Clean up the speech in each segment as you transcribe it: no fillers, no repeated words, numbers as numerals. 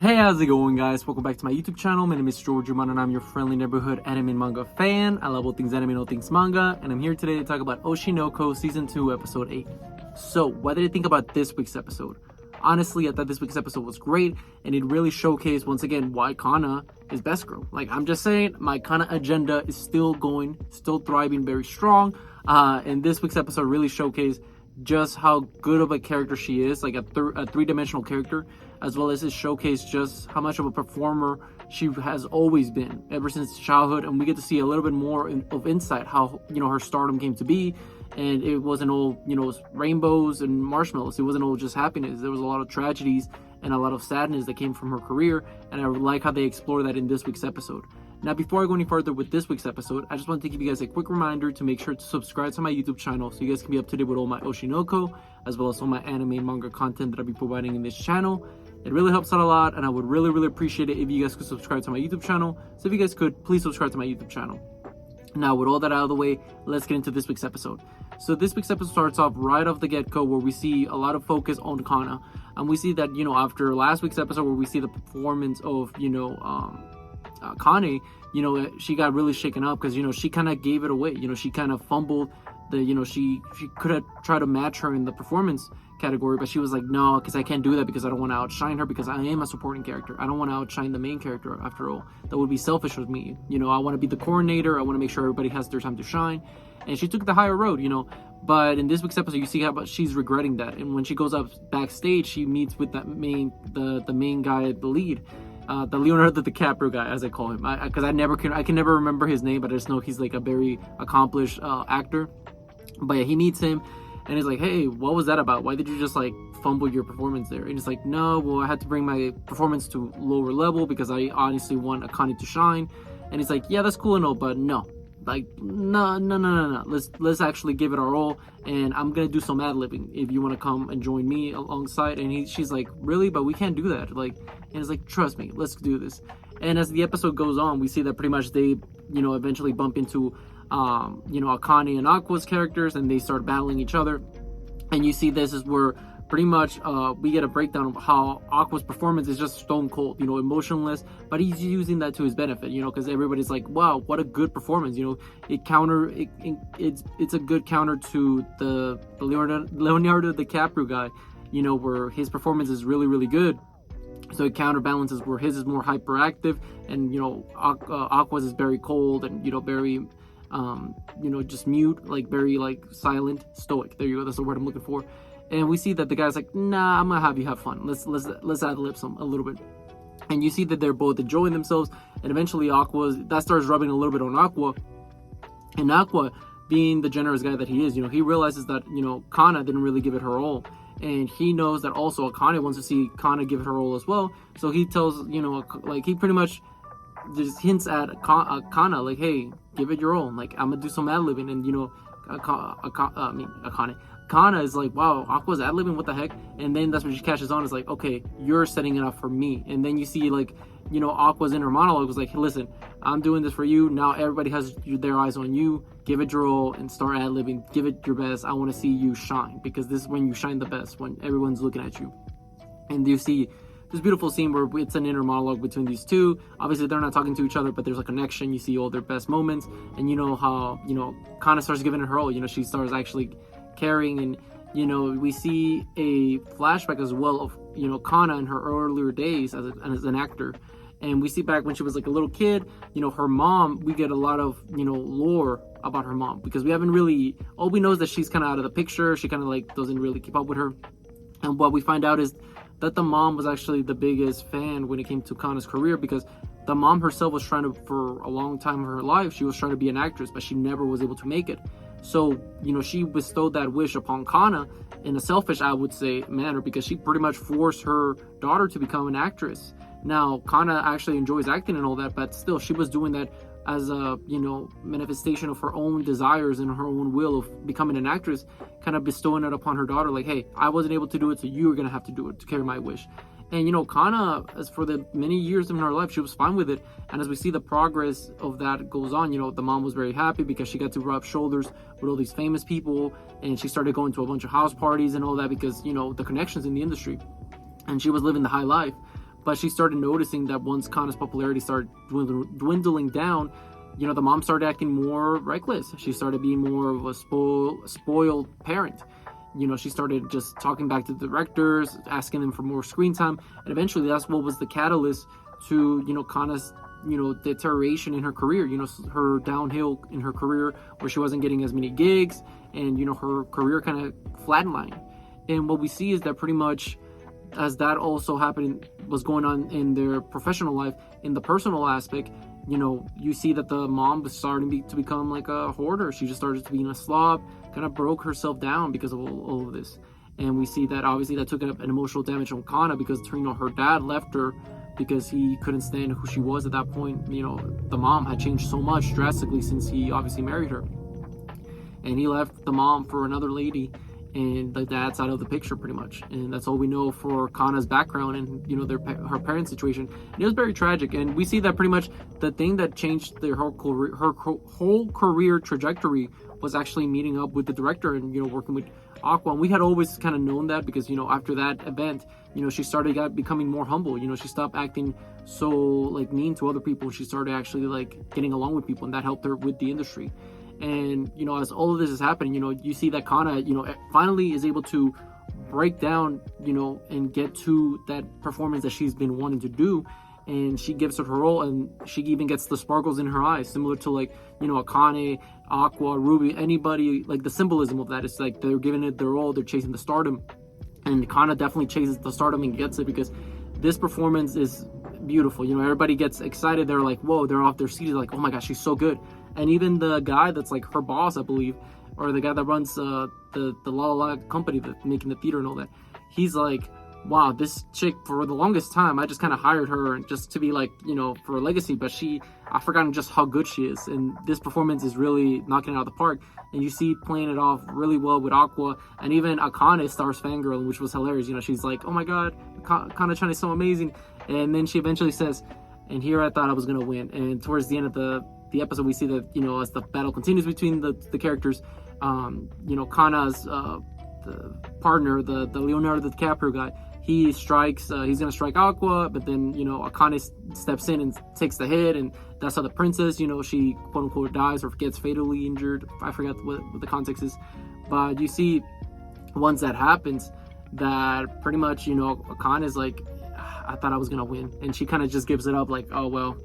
Hey, how's it going, guys? Welcome back to my YouTube channel. My name is George and I'm your friendly neighborhood anime and manga fan. I love all things anime and all things manga, and I'm here today to talk about Oshi Season 2, Episode 8. So, what did you think about this week's episode? Honestly, I thought this week's episode was great, and it really showcased, once again, why Kana is best girl. Like, I'm just saying, my Kana agenda is still going, still thriving very strong, and this week's episode really showcased just how good of a character she is, like a three-dimensional character, as well as it showcased just how much of a performer she has always been ever since childhood. And we get to see a little bit more of insight how her stardom came to be, and it wasn't all rainbows and marshmallows. It wasn't all just happiness. There was a lot of tragedies and a lot of sadness that came from her career, and I like how they explore that in this week's episode. Now, before I go any further with this week's episode, I just want to give you guys a quick reminder to make sure to subscribe to my YouTube channel so you guys can be up to date with all my Oshi, as well as all my anime and manga content that I'll be providing in this channel. It really helps out a lot, and I would really appreciate it if you guys could subscribe to my YouTube channel. So if you guys could, please subscribe to my YouTube channel. Now, with all that out of the way, let's get into this week's episode. So this week's episode starts off right off the get-go where we see a lot of focus on Kana. And we see that, after last week's episode where we see the performance of, Kane, she got really shaken up because, she kind of gave it away. She kind of fumbled she could have tried to match her in the performance category, but she was like, no, because I can't do that because I don't want to outshine her, because I am a supporting character. I don't want to outshine the main character, after all. That would be selfish with me. I want to be the coordinator. I want to make sure everybody has their time to shine. And she took the higher road, But in this week's episode, you see how she's regretting that. And when she goes up backstage, she meets with the main guy, the lead. The Leonardo DiCaprio guy, as I call him, because I can never remember his name, but I just know he's like a very accomplished actor. But yeah, he meets him, and he's like, "Hey, what was that about? Why did you just like fumble your performance there?" And he's like, "No, well, I had to bring my performance to lower level because I honestly want Akane to shine." And he's like, "Yeah, that's cool and all, but no." Like, no. Let's actually give it our all, and I'm gonna do some ad-libbing if you want to come and join me alongside. And she's like, really? But we can't do that. Like, and it's like, trust me, let's do this. And as the episode goes on, we see that pretty much they, eventually bump into, Akane and Aqua's characters, and they start battling each other. And you see this is where pretty much we get a breakdown of how Aqua's performance is just stone cold, emotionless, but he's using that to his benefit, because everybody's like, wow, what a good performance. It's a good counter to the Leonardo DiCaprio guy, where his performance is really good. So it counterbalances where his is more hyperactive, and Aqua's is very cold and very just mute, like very like silent, stoic. There you go, that's the word I'm looking for. And we see that the guy's like, nah, I'm gonna have you have fun. Let's ad-lib some a little bit. And you see that they're both enjoying themselves, and eventually that starts rubbing a little bit on Aqua. And Aqua, being the generous guy that he is, he realizes that Kana didn't really give it her all, and he knows that also Akane wants to see Kana give it her all as well. So he tells like he pretty much just hints at Kana, like, hey, give it your all. Like, I'm gonna do some ad-libbing, and Akane. Kana is like, wow, Aqua's ad-libbing, what the heck? And then that's when she catches on. It's like, okay, you're setting it up for me. And then you see like, Aqua's inner monologue was like, hey, listen, I'm doing this for you. Now everybody has their eyes on you. Give it your all and start ad-libbing. Give it your best. I want to see you shine, because this is when you shine the best, when everyone's looking at you. And you see this beautiful scene where it's an inner monologue between these two. Obviously, they're not talking to each other, but there's a connection. You see all their best moments, and how Kana starts giving it her all. She starts actually caring, and we see a flashback as well of Kana in her earlier days as an actor. And we see back when she was like a little kid, her mom, we get a lot of lore about her mom, because we haven't really, all we know is that she's kind of out of the picture. She kind of like doesn't really keep up with her. And what we find out is that the mom was actually the biggest fan when it came to Kana's career, because the mom herself was trying to, for a long time of her life, she was trying to be an actress, but she never was able to make it. So, she bestowed that wish upon Kana in a selfish, I would say, manner, because she pretty much forced her daughter to become an actress. Now, Kana actually enjoys acting and all that, but still, she was doing that as a, manifestation of her own desires and her own will of becoming an actress, kind of bestowing it upon her daughter, like, hey, I wasn't able to do it, so you're going to have to do it to carry my wish. And, Kana, as for the many years in her life, she was fine with it. And as we see the progress of that goes on, the mom was very happy because she got to rub shoulders with all these famous people. And she started going to a bunch of house parties and all that because, the connections in the industry. And she was living the high life. But she started noticing that once Kana's popularity started dwindling down, you know, the mom started acting more reckless. She started being more of a spoiled parent. You know, she started just talking back to the directors, asking them for more screen time, and eventually that's what was the catalyst to, you know, Kana's, you know, deterioration in her career, you know, her downhill in her career, where she wasn't getting as many gigs, and, you know, her career kind of flatlined. And what we see is that pretty much as that also happened, was going on in their professional life, in the personal aspect, you know, you see that the mom was starting to become like a hoarder. She just started to be a slob, kind of broke herself down because of all of this. And we see that obviously that took an emotional damage on Kana, because, you know, her dad left her because he couldn't stand who she was at that point. You know, the mom had changed so much drastically since he obviously married her. And he left the mom for another lady, and the dad's out of the picture pretty much. And that's all we know for Kana's background and, you know, her parents' situation. And it was very tragic. And we see that pretty much the thing that changed her whole career trajectory was actually meeting up with the director and, you know, working with Aqua. And we had always kind of known that, because, you know, after that event, you know, she started becoming more humble. You know, she stopped acting so like mean to other people. She started actually like getting along with people, and that helped her with the industry. And, you know, as all of this is happening, you know, you see that Kana, you know, finally is able to break down, you know, and get to that performance that she's been wanting to do. And she gives it her all, and she even gets the sparkles in her eyes, similar to, like, you know, Akane, Aqua, Ruby, anybody. Like, the symbolism of that is like they're giving it their all, they're chasing the stardom. And Kana definitely chases the stardom and gets it, because this performance is beautiful. You know, everybody gets excited. They're like, whoa, they're off their seats, like, oh my gosh, she's so good. And even the guy that's like her boss, I believe, or the guy that runs the La La La company that's making the theater and all that, he's like, wow, this chick, for the longest time, I just kind of hired her just to be like, you know, for a legacy, but I've forgotten just how good she is. And this performance is really knocking it out of the park. And you see playing it off really well with Aqua, and even Akane starts fangirling, which was hilarious. You know, she's like, oh my god, Kana-chan is so amazing. And then she eventually says, and here I thought I was going to win. And towards the end of the episode, we see that, you know, as the battle continues between the characters, you know, Kana's the partner, the Leonardo DiCaprio guy, he strikes, he's going to strike Aqua, but then, you know, Akane steps in and takes the hit, and that's how the princess, you know, she quote unquote dies or gets fatally injured. I forgot what the context is, but you see once that happens, that pretty much, you know, Akane is like, I thought I was going to win, and she kind of just gives it up, like, oh well,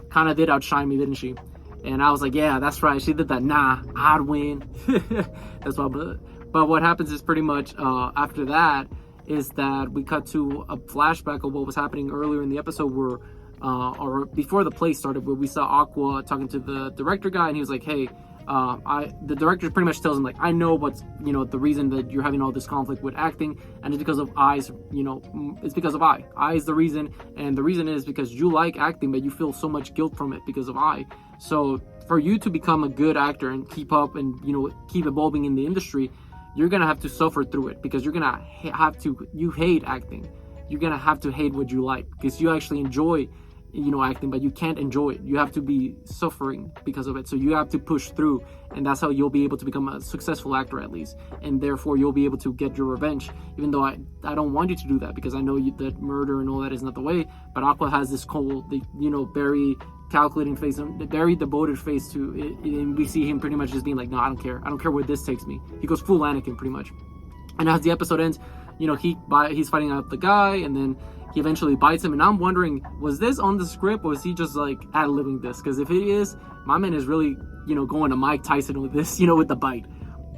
Kana did outshine me, didn't she? And I was like, yeah, that's right, she did that. Nah, I'd win. That's why. But what happens is pretty much after that is that we cut to a flashback of what was happening earlier in the episode, where or before the play started, where we saw Aqua talking to the director guy, and he was like, hey, the director pretty much tells him, like, I know what's, you know, the reason that you're having all this conflict with acting, and it's because of I's, you know, it's because of I is the reason, and the reason is because you like acting, but you feel so much guilt from it because of I. So for you to become a good actor and keep up and, you know, keep evolving in the industry, you're gonna have to suffer through it, because you're gonna have to, you hate acting, you're gonna have to hate what you like, because you actually enjoy, you know, acting, but you can't enjoy it. You have to be suffering because of it. So you have to push through, and that's how you'll be able to become a successful actor, at least, and therefore you'll be able to get your revenge. Even though I don't want you to do that, because I know that murder and all that is not the way. But Aqua has this cold, you know, very calculating face, and very devoted face to it, and we see him pretty much just being like, no, I don't care where this takes me. He goes full Anakin pretty much. And as the episode ends, you know, he's fighting out the guy, and then he eventually bites him, and I'm wondering, was this on the script, or is he just like ad-libbing this? Because if it is, my man is really, you know, going to Mike Tyson with this, you know, with the bite.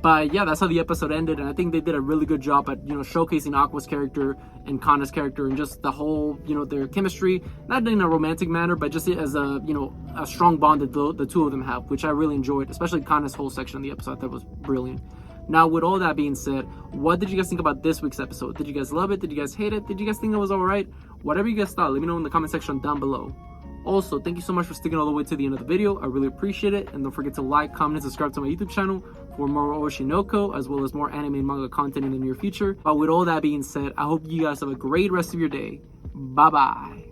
But yeah, that's how the episode ended, and I think they did a really good job at, you know, showcasing Aqua's character and Kana's character, and just the whole, you know, their chemistry, not in a romantic manner, but just as a, you know, a strong bond that the two of them have, which I really enjoyed, especially Kana's whole section of the episode. I thought was brilliant. Now, with all that being said, what did you guys think about this week's episode? Did you guys love it? Did you guys hate it? Did you guys think it was alright? Whatever you guys thought, let me know in the comment section down below. Also, thank you so much for sticking all the way to the end of the video. I really appreciate it. And don't forget to like, comment, and subscribe to my YouTube channel for more Oshi, as well as more anime and manga content in the near future. But with all that being said, I hope you guys have a great rest of your day. Bye-bye.